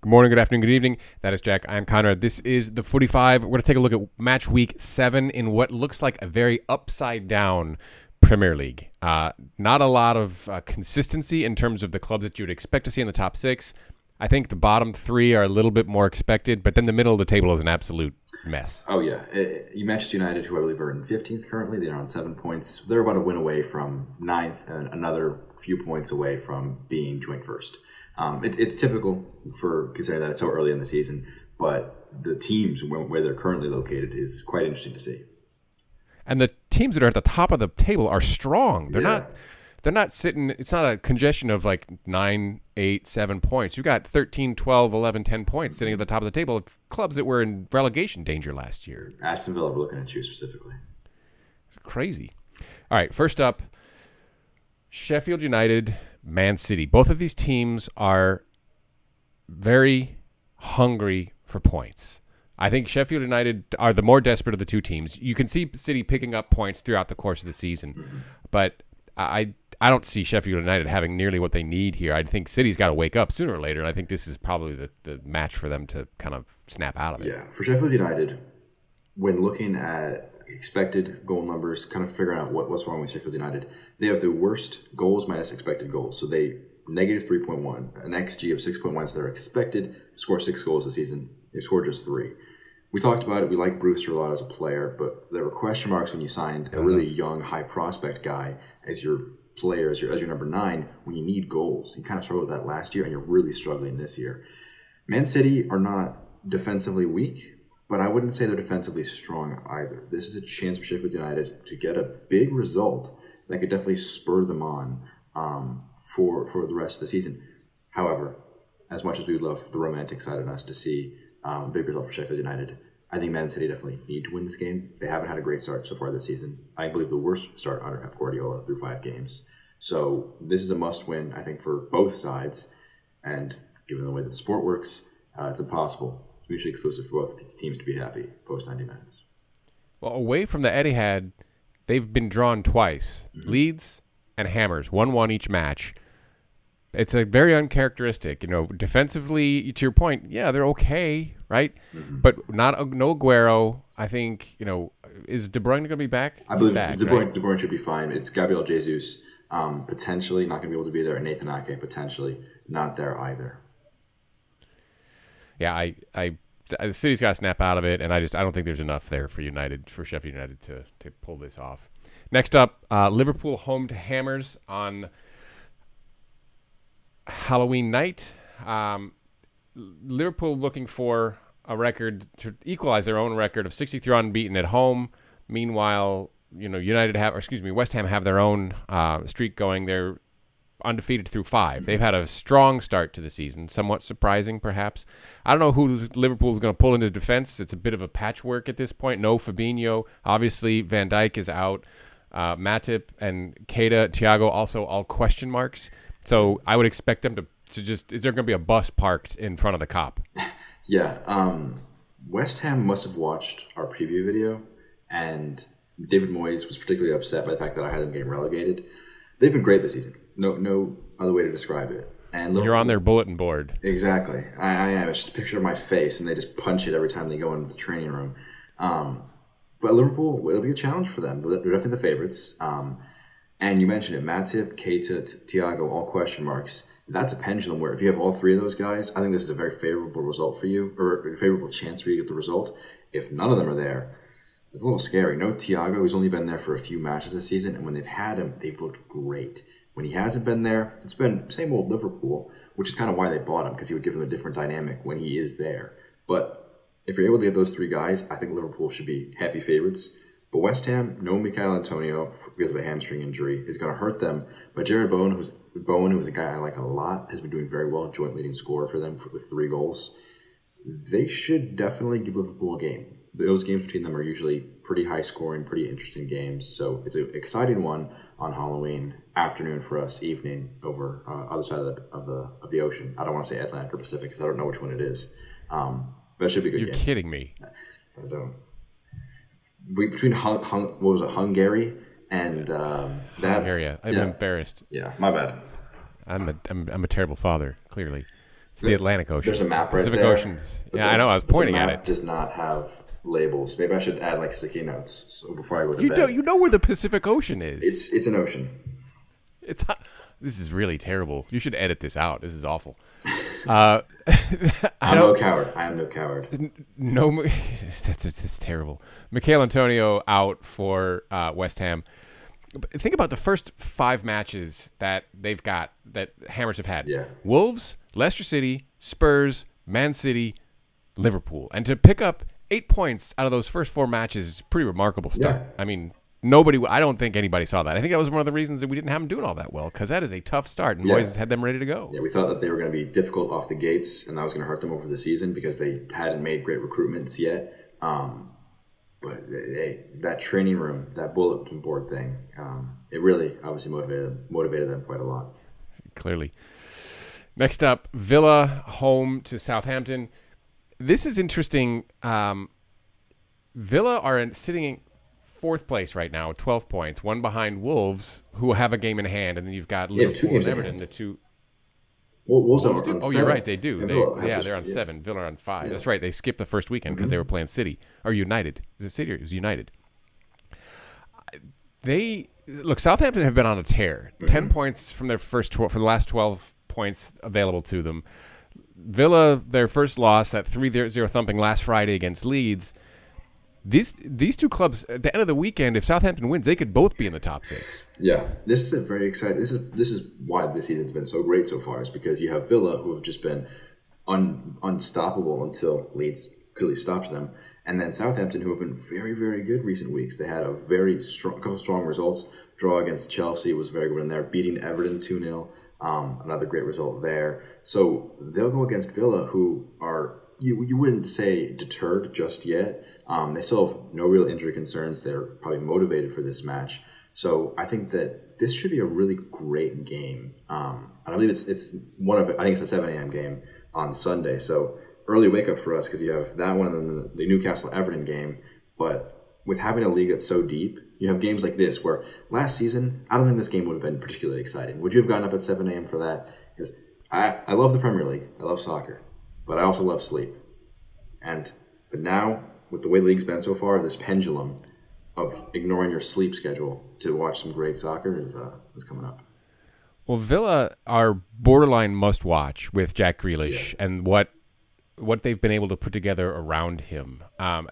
Good morning, good afternoon, good evening. That is Jack. I'm Conrad. This is the 45. We're going to take a look at match week 7 in what looks like a very upside-down Premier League. Not a lot of consistency in terms of the clubs that you would expect to see in the top 6. I think the bottom 3 are a little bit more expected, but then the middle of the table is an absolute mess. Oh, yeah. Manchester United, who I believe are in 15th currently, they're on 7 points. They're about a win away from 9th and another few points away from being joint first. It's typical for considering that it's so early in the season, but the teams where they're currently located is quite interesting to see. And the teams that are at the top of the table are strong. They're not sitting, it's not a congestion of like 9, 8, 7 points. You've got 13, 12, 11, 10 points sitting at the top of the table of clubs that were in relegation danger last year. Aston Villa, we're looking at you specifically. It's crazy. All right, first up, Sheffield United, Man City. Both of these teams are very hungry for points. I think Sheffield United are the more desperate of the two teams. You can see City picking up points throughout the course of the season, but I don't see Sheffield United having nearly what they need here. I think City's got to wake up sooner or later, and I think this is probably the match for them to kind of snap out of it. Yeah, for Sheffield United, when looking at expected goal numbers, kind of figuring out what's wrong with Sheffield United, they have the worst goals minus expected goals. So they negative 3.1, an XG of 6.1, so they're expected to score 6 goals this season. They scored just 3. We talked about it. We like Brewster a lot as a player, but there were question marks when you signed a really young, high prospect guy as your player, as your number 9, when you need goals. You kind of struggled with that last year, and you're really struggling this year. Man City are not defensively weak, but I wouldn't say they're defensively strong either. This is a chance for Sheffield United to get a big result that could definitely spur them on for the rest of the season. However, as much as we would love the romantic side of us to see a big result for Sheffield United, I think Man City definitely need to win this game. They haven't had a great start so far this season. I believe the worst start under Pep Guardiola through 5 games. So this is a must-win, I think, for both sides. And given the way that the sport works, it's impossible. It's mutually exclusive for both teams to be happy post 90 minutes. Well, away from the Etihad, they've been drawn twice. Leeds and Hammers, 1-1 each match. It's a very uncharacteristic, defensively, to your point, yeah, they're okay, right? But no Aguero. I think, is De Bruyne going to be back? I believe De Bruyne should be fine. It's Gabriel Jesus, potentially not going to be able to be there, and Nathan Ake, potentially not there either. Yeah, the City's got to snap out of it, and I don't think there's enough there for Sheffield United to pull this off. Next up, Liverpool home to Hammers on Halloween night. Liverpool looking for a record to equalize their own record of 63 unbeaten at home. Meanwhile, West Ham have their own streak going. They're undefeated through 5. They've had a strong start to the season, somewhat surprising perhaps. I don't know who Liverpool's going to pull into defense. It's a bit of a patchwork at this point. No Fabinho. Obviously, Van Dijk is out. Matip and Keita, Thiago also all question marks. So I would expect them to just, is there going to be a bus parked in front of the Kop? Yeah. West Ham must have watched our preview video, and David Moyes was particularly upset by the fact that I had them getting relegated. They've been great this season. No other way to describe it. And you're on their bulletin board. Exactly. I am. It's just a picture of my face, and they just punch it every time they go into the training room. But Liverpool, it'll be a challenge for them. They're definitely the favorites. And you mentioned it, Matip, Keita, Thiago, all question marks. That's a pendulum where if you have all 3 of those guys, I think this is a very favorable result for you, or a favorable chance for you to get the result. If none of them are there, it's a little scary. No Thiago, who's only been there for a few matches this season, and when they've had him, they've looked great. When he hasn't been there, it's been same old Liverpool, which is kind of why they bought him, because he would give them a different dynamic when he is there. But if you're able to get those 3 guys, I think Liverpool should be heavy favorites. But West Ham, no Michail Antonio because of a hamstring injury, is going to hurt them. But Jared Bowen, who's a guy I like a lot, has been doing very well, joint leading scorer for them with 3 goals. They should definitely give Liverpool a game. Those games between them are usually pretty high scoring, pretty interesting games. So it's an exciting one on Halloween afternoon for us, evening over other side of the ocean. I don't want to say Atlantic or Pacific because I don't know which one it is. But it should be a good game. You're kidding me. I don't. Between Hungary and that. Hungary. I'm embarrassed. Yeah, my bad. I'm a terrible father. Clearly, It's the Atlantic Ocean. There's a map right Pacific there. Oceans. Yeah, I know. I was pointing at it. Does not have labels. Maybe I should add like sticky notes so before I go to bed. You know where the Pacific Ocean is. It's an ocean. This is really terrible. You should edit this out. This is awful. I'm no coward. I am no coward. No, that's terrible. Michail Antonio out for West Ham. Think about the first 5 matches that they've got that Hammers have had. Yeah. Wolves, Leicester City, Spurs, Man City, Liverpool. And to pick up 8 points out of those first 4 matches is pretty remarkable stuff. Yeah. I mean, I don't think anybody saw that. I think that was one of the reasons that we didn't have them doing all that well, because that is a tough start, and Moyes had them ready to go. Yeah, we thought that they were going to be difficult off the gates, and that was going to hurt them over the season because they hadn't made great recruitments yet. But hey, that training room, that bulletin board thing, it really obviously motivated them quite a lot. Clearly. Next up, Villa home to Southampton. This is interesting. Villa are sitting in 4th place right now, 12 points, one behind Wolves, who have a game in hand, and then you've got Liverpool and Everton, the two. Wolves are on 7. You're right, they do. They're on 7. Yeah. Villa are on 5. Yeah. That's right. They skipped the first weekend because they were playing City or United. Is it City or is it United? Southampton have been on a tear. 10 points from their for the last 12 points available to them. Villa, their first loss, that 3-0 thumping last Friday against Leeds. These two clubs, at the end of the weekend, if Southampton wins, they could both be in the top 6. Yeah, this is a very exciting. This is why this season's been so great so far, is because you have Villa, who have just been unstoppable until Leeds clearly stopped them, and then Southampton, who have been very, very good recent weeks. They had a couple strong results. Draw against Chelsea was very good in there, beating Everton 2-0. Another great result there. So they'll go against Villa, who are you wouldn't say deterred just yet. They still have no real injury concerns. They're probably motivated for this match. So I think that this should be a really great game. I believe it's I think it's a 7 a.m. game on Sunday. So early wake up for us because you have that one and then the Newcastle Everton game. But with having a league that's so deep, you have games like this where last season, I don't think this game would have been particularly exciting. Would you have gotten up at 7 a.m. for that? Because I love the Premier League. I love soccer. But I also love sleep. But now, with the way the league's been so far, this pendulum of ignoring your sleep schedule to watch some great soccer is coming up. Well, Villa are borderline must-watch with Jack Grealish and what they've been able to put together around him.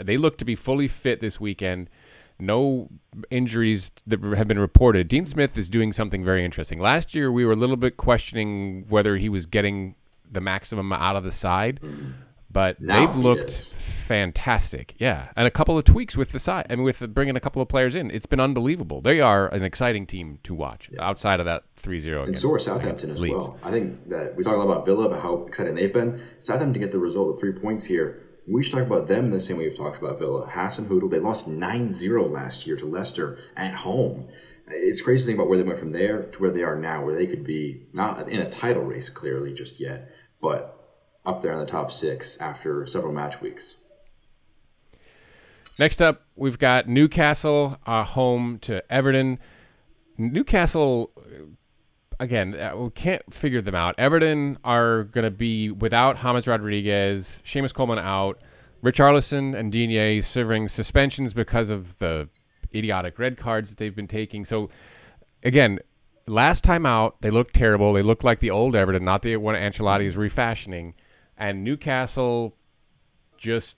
They look to be fully fit this weekend. No injuries that have been reported. Dean Smith is doing something very interesting. Last year, we were a little bit questioning whether he was getting the maximum out of the side, but they've looked fantastic. Yeah, and a couple of tweaks with the side. I mean, with bringing a couple of players in, it's been unbelievable. They are an exciting team to watch outside of that 3-0. And so are Southampton as well. I think that we talk a lot about Villa, about how exciting they've been. Southampton to get the result of 3 points here. We should talk about them in the same way we've talked about Villa. Hassan Hoodle, they lost 9-0 last year to Leicester at home. It's crazy to think about where they went from there to where they are now, where they could be not in a title race clearly just yet, but up there in the top 6 after several match weeks. Next up, we've got Newcastle home to Everton. Newcastle, again, we can't figure them out. Everton are going to be without James Rodriguez, Seamus Coleman out, Richarlison and Digne serving suspensions because of the idiotic red cards that they've been taking. So, again, last time out, they looked terrible. They looked like the old Everton, not the one Ancelotti is refashioning. And Newcastle just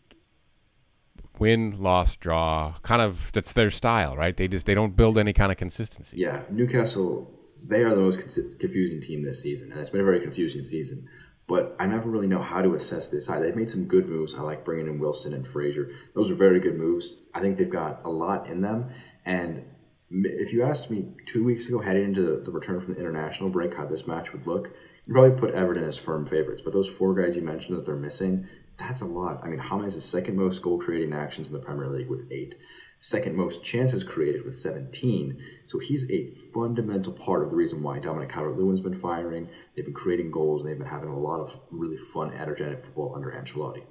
win, loss, draw. Kind of, that's their style, right? They don't build any kind of consistency. Yeah, Newcastle, they are the most confusing team this season, and it's been a very confusing season. But I never really know how to assess this side. They've made some good moves. I like bringing in Wilson and Fraser. Those are very good moves. I think they've got a lot in them. And if you asked me 2 weeks ago, heading into the return from the international break, how this match would look, you'd probably put Everton as firm favorites. But those 4 guys you mentioned that they're missing, that's a lot. I mean, James is second most goal-creating actions in the Premier League with 8. Second most chances created with 17. So he's a fundamental part of the reason why Dominic Calvert-Lewin's been firing. They've been creating goals, and they've been having a lot of really fun, energetic football under Ancelotti.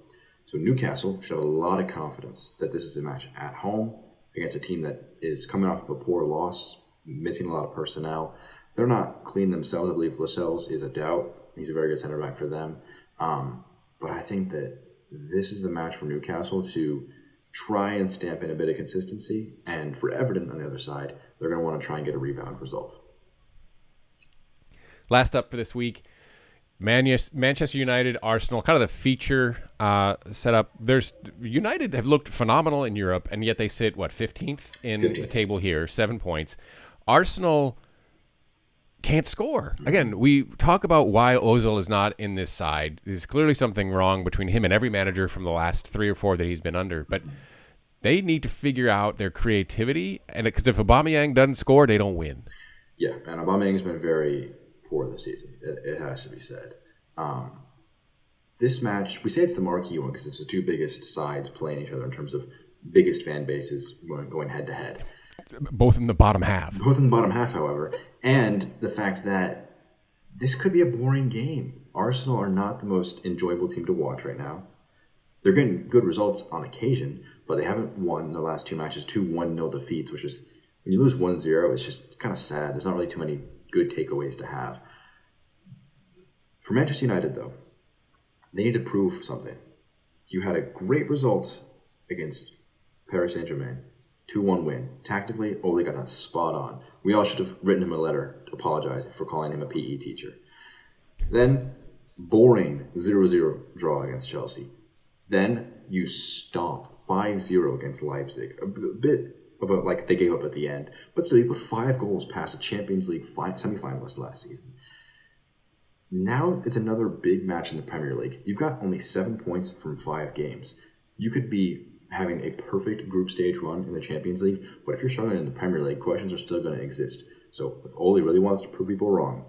So Newcastle should have a lot of confidence that this is a match at home against a team that is coming off of a poor loss, missing a lot of personnel. They're not clean themselves. I believe Lascelles is a doubt. He's a very good center back for them. But I think that this is the match for Newcastle to try and stamp in a bit of consistency. And for Everton on the other side, they're going to want to try and get a rebound result. Last up for this week, Manchester United, Arsenal, kind of the feature setup. United have looked phenomenal in Europe, and yet they sit, 15th in the table here, 7 points. Arsenal can't score. Again, we talk about why Ozil is not in this side. There's clearly something wrong between him and every manager from the last 3 or 4 that he's been under. But they need to figure out their creativity, and because if Aubameyang doesn't score, they don't win. Yeah, and Aubameyang has been very poor this season. It has to be said. This match, we say it's the marquee one because it's the two biggest sides playing each other in terms of biggest fan bases going head to head. Both in the bottom half. Both in the bottom half, however. And the fact that this could be a boring game. Arsenal are not the most enjoyable team to watch right now. They're getting good results on occasion, but they haven't won their last 2 matches, 2 1-0 defeats, which is, when you lose 1-0, it's just kind of sad. There's not really too many good takeaways to have. For Manchester United, though, they need to prove something. You had a great result against Paris Saint-Germain. 2-1 win. Tactically, Ole got that spot on. We all should have written him a letter to apologize for calling him a PE teacher. Then, boring 0-0 draw against Chelsea. Then, you stomp 5-0 against Leipzig. A bit about like they gave up at the end. But still, you put 5 goals past a Champions League semi-finalist last season. Now, it's another big match in the Premier League. You've got only 7 points from 5 games. You could be having a perfect group stage run in the Champions League, but if you're struggling in the Premier League, questions are still going to exist. So if Ole really wants to prove people wrong,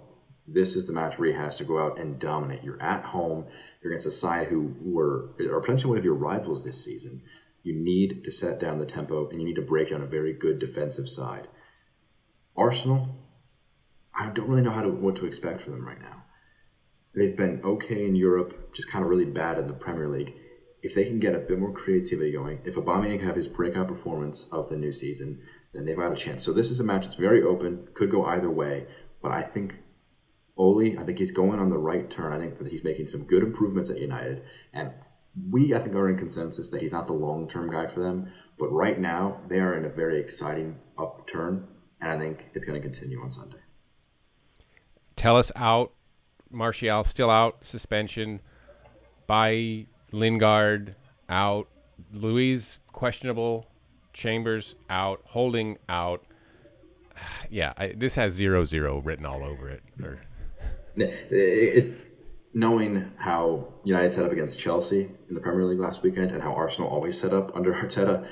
this is the match where he has to go out and dominate. You're at home. You're against a side who are potentially one of your rivals this season. You need to set down the tempo, and you need to break down a very good defensive side. Arsenal, I don't really know what to expect from them right now. They've been okay in Europe, just kind of really bad in the Premier League. If they can get a bit more creativity going, if Aubameyang can have his breakout performance of the new season, then they've got a chance. So this is a match that's very open, could go either way, but I think Ole, he's going on the right turn. I think that he's making some good improvements at United, and I think, are in consensus that he's not the long-term guy for them, but right now, they are in a very exciting upturn, and I think it's going to continue on Sunday. Tellus out, Martial still out, suspension, by Lingard out, Luiz questionable, Chambers out, Holding out. Yeah, this has 0-0 written all over it. Knowing how United set up against Chelsea in the Premier League last weekend and how Arsenal always set up under Arteta,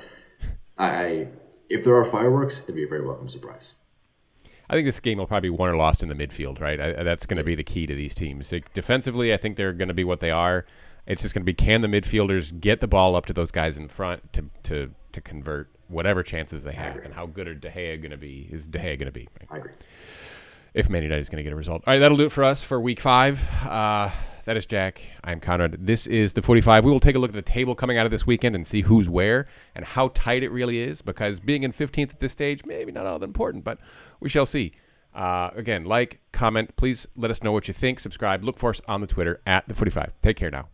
if there are fireworks, it'd be a very welcome surprise. I think this game will probably be won or lost in the midfield, right? That's going to be the key to these teams. Defensively, I think they're going to be what they are. It's just going to be, can the midfielders get the ball up to those guys in front to convert whatever chances they have, and how good are De Gea going to be? Is De Gea going to be? Right? I agree. If Man United is going to get a result. All right, that'll do it for us for Week 5. That is Jack. I'm Conrad. This is the 45. We will take a look at the table coming out of this weekend and see who's where and how tight it really is, because being in 15th at this stage, maybe not all that important, but we shall see. Again, like, comment. Please let us know what you think. Subscribe. Look for us on the Twitter at the 45. Take care now.